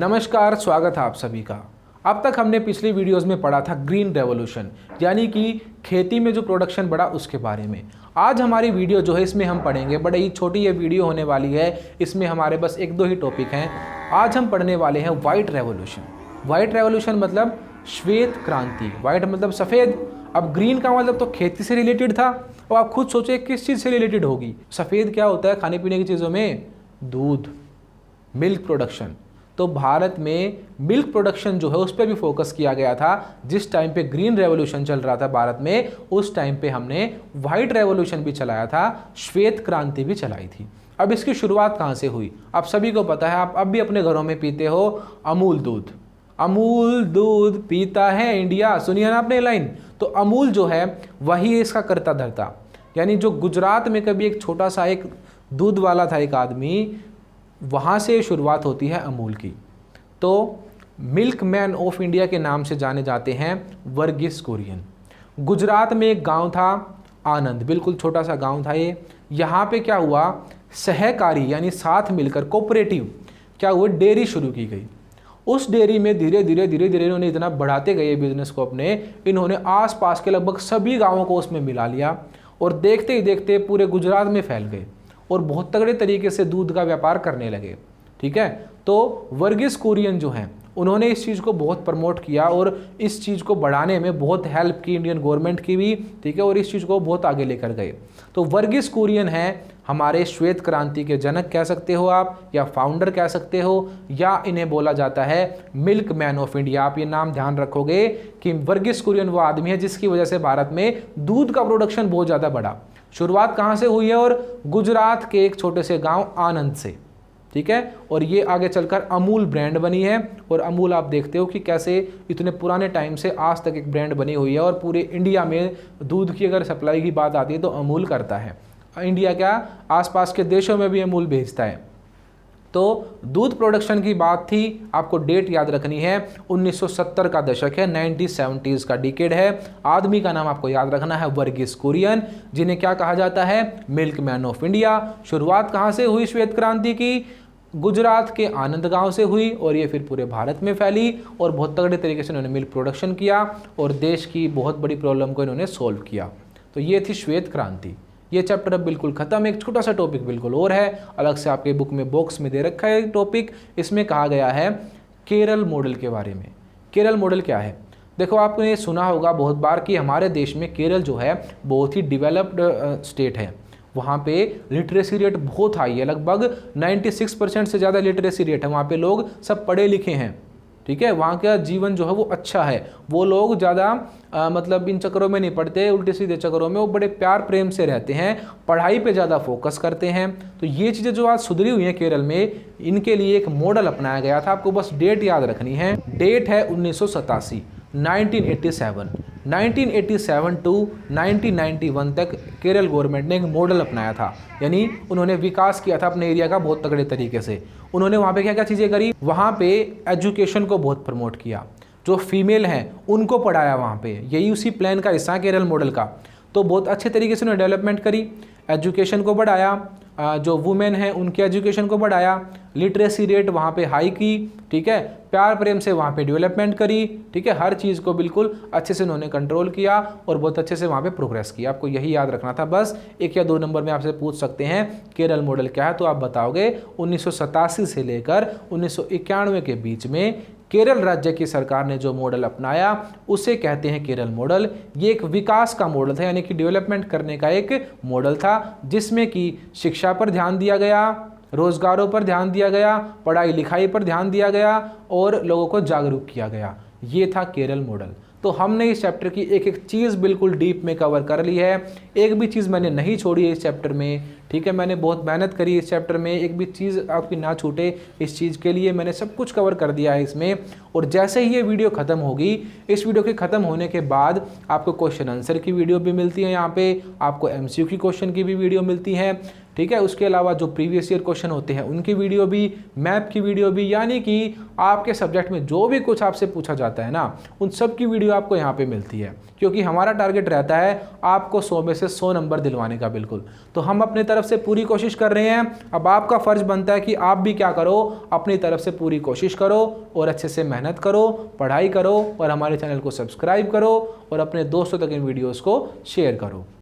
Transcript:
नमस्कार, स्वागत है आप सभी का। अब तक हमने पिछली वीडियोस में पढ़ा था ग्रीन रेवोल्यूशन, यानी कि खेती में जो प्रोडक्शन बढ़ा उसके बारे में। आज हमारी वीडियो जो है इसमें हम पढ़ेंगे, बड़े ही छोटी ये वीडियो होने वाली है, इसमें हमारे बस एक दो ही टॉपिक हैं। आज हम पढ़ने वाले हैं वाइट रेवोल्यूशन। वाइट रेवोल्यूशन मतलब श्वेत क्रांति। वाइट मतलब सफ़ेद, अब ग्रीन का मतलब तो खेती से रिलेटेड था। और आप खुद सोचे किस चीज़ से रिलेटेड होगी। सफ़ेद क्या होता है खाने पीने की चीज़ों में? दूध, मिल्क प्रोडक्शन। तो भारत में मिल्क प्रोडक्शन जो है उस पर भी फोकस किया गया था। जिस टाइम पे ग्रीन रेवोल्यूशन चल रहा था भारत में, उस टाइम पे हमने वाइट रेवोल्यूशन भी चलाया था, श्वेत क्रांति भी चलाई थी। अब इसकी शुरुआत कहाँ से हुई? आप सभी को पता है, आप अब भी अपने घरों में पीते हो अमूल दूध। अमूल दूध पीता है इंडिया, सुनिए ना आपने लाइन। तो अमूल जो है वही इसका करता धरता, यानी जो गुजरात में कभी एक छोटा सा एक दूध वाला था एक आदमी, वहाँ से शुरुआत होती है अमूल की। तो मिल्क मैन ऑफ इंडिया के नाम से जाने जाते हैं वर्गीस कुरियन। गुजरात में एक गांव था आनंद, बिल्कुल छोटा सा गांव था ये। यहाँ पे क्या हुआ, सहकारी यानी साथ मिलकर कोऑपरेटिव क्या हुआ, डेयरी शुरू की गई। उस डेयरी में धीरे धीरे इन्होंने इतना बढ़ाते गए बिजनेस को अपने, इन्होंने आसपास के लगभग सभी गाँवों को उसमें मिला लिया और देखते ही देखते पूरे गुजरात में फैल गए और बहुत तगड़े तरीके से दूध का व्यापार करने लगे। ठीक है, तो वर्गीस कुरियन जो हैं उन्होंने इस चीज़ को बहुत प्रमोट किया और इस चीज़ को बढ़ाने में बहुत हेल्प की इंडियन गवर्नमेंट की भी। ठीक है, और इस चीज़ को बहुत आगे लेकर गए। तो वर्गीस कुरियन हैं हमारे श्वेत क्रांति के जनक कह सकते हो आप, या फाउंडर कह सकते हो, या इन्हें बोला जाता है मिल्क मैन ऑफ इंडिया। आप ये नाम ध्यान रखोगे कि वर्गीस कुरियन वो आदमी है जिसकी वजह से भारत में दूध का प्रोडक्शन बहुत ज़्यादा बढ़ा। शुरुआत कहाँ से हुई है? और गुजरात के एक छोटे से गांव आनंद से। ठीक है, और ये आगे चलकर अमूल ब्रांड बनी है। और अमूल आप देखते हो कि कैसे इतने पुराने टाइम से आज तक एक ब्रांड बनी हुई है और पूरे इंडिया में दूध की अगर सप्लाई की बात आती है तो अमूल करता है। इंडिया क्या, आसपास के देशों में भी अमूल भेजता है। तो दूध प्रोडक्शन की बात थी, आपको डेट याद रखनी है, 1970 का दशक है, 1970s का डिकेड है। आदमी का नाम आपको याद रखना है वर्गीस कुरियन, जिन्हें क्या कहा जाता है, मिल्क मैन ऑफ इंडिया। शुरुआत कहाँ से हुई श्वेत क्रांति की? गुजरात के आनंद गांव से हुई और ये फिर पूरे भारत में फैली और बहुत तगड़े तरीके से इन्होंने मिल्क प्रोडक्शन किया और देश की बहुत बड़ी प्रॉब्लम को इन्होंने सोल्व किया। तो ये थी श्वेत क्रांति। ये चैप्टर अब बिल्कुल खत्म। एक छोटा सा टॉपिक बिल्कुल और है, अलग से आपके बुक में बॉक्स में दे रखा है टॉपिक। इसमें कहा गया है केरल मॉडल के बारे में। केरल मॉडल क्या है? देखो, आपने सुना होगा बहुत बार कि हमारे देश में केरल जो है बहुत ही डेवलप्ड स्टेट है। वहाँ पे लिटरेसी रेट बहुत हाई है, लगभग 96% से ज़्यादा लिटरेसी रेट है। वहाँ पे लोग सब पढ़े लिखे हैं। ठीक है, वहाँ का जीवन जो है वो अच्छा है। वो लोग ज़्यादा मतलब इन चक्करों में नहीं पड़ते, उल्टे सीधे चक्करों में। वो बड़े प्यार प्रेम से रहते हैं, पढ़ाई पे ज़्यादा फोकस करते हैं। तो ये चीज़ें जो आज सुधरी हुई हैं केरल में, इनके लिए एक मॉडल अपनाया गया था। आपको बस डेट याद रखनी है। डेट है 1987, 1987 टू 1991 तक केरल गवर्नमेंट ने एक मॉडल अपनाया था, यानी उन्होंने विकास किया था अपने एरिया का बहुत तगड़े तरीके से। उन्होंने वहाँ पे क्या क्या चीज़ें करी? वहाँ पे एजुकेशन को बहुत प्रमोट किया, जो फीमेल हैं उनको पढ़ाया वहाँ पे। यही उसी प्लान का हिस्सा केरल मॉडल का। तो बहुत अच्छे तरीके से उन्होंने डेवलपमेंट करी, एजुकेशन को बढ़ाया, जो वुमेन हैं उनके एजुकेशन को बढ़ाया, लिटरेसी रेट वहाँ पे हाई की। ठीक है, प्यार प्रेम से वहाँ पे डेवलपमेंट करी। ठीक है, हर चीज़ को बिल्कुल अच्छे से उन्होंने कंट्रोल किया और बहुत अच्छे से वहाँ पे प्रोग्रेस किया। आपको यही याद रखना था। बस 1 या 2 नंबर में आपसे पूछ सकते हैं केरल मॉडल क्या है, तो आप बताओगे 1987 से लेकर 1991 के बीच में केरल राज्य की सरकार ने जो मॉडल अपनाया उसे कहते हैं केरल मॉडल। ये एक विकास का मॉडल था, यानी कि डेवलपमेंट करने का एक मॉडल था, जिसमें कि शिक्षा पर ध्यान दिया गया, रोजगारों पर ध्यान दिया गया, पढ़ाई लिखाई पर ध्यान दिया गया और लोगों को जागरूक किया गया। ये था केरल मॉडल। तो हमने इस चैप्टर की एक एक चीज़ बिल्कुल डीप में कवर कर ली है। एक भी चीज़ मैंने नहीं छोड़ी है इस चैप्टर में। ठीक है, मैंने बहुत मेहनत करी इस चैप्टर में, एक भी चीज़ आपकी ना छूटे इस चीज़ के लिए मैंने सब कुछ कवर कर दिया है इसमें। और जैसे ही ये वीडियो ख़त्म होगी, इस वीडियो के ख़त्म होने के बाद आपको क्वेश्चन आंसर की वीडियो भी मिलती है, यहाँ पे आपको MCQ की क्वेश्चन की भी वीडियो मिलती है। ठीक है। उसके अलावा जो प्रीवियस ईयर क्वेश्चन होते हैं उनकी वीडियो भी, मैप की वीडियो भी, यानी कि आपके सब्जेक्ट में जो भी कुछ आपसे पूछा जाता है ना, उन सब की वीडियो आपको यहाँ पे मिलती है, क्योंकि हमारा टारगेट रहता है आपको 100 में से 100 नंबर दिलवाने का। बिल्कुल, तो हम अपनी तरफ से पूरी कोशिश कर रहे हैं। अब आपका फ़र्ज़ बनता है कि आप भी क्या करो, अपनी तरफ से पूरी कोशिश करो और अच्छे से मेहनत करो, पढ़ाई करो और हमारे चैनल को सब्सक्राइब करो और अपने दोस्तों तक इन वीडियोज़ को शेयर करो।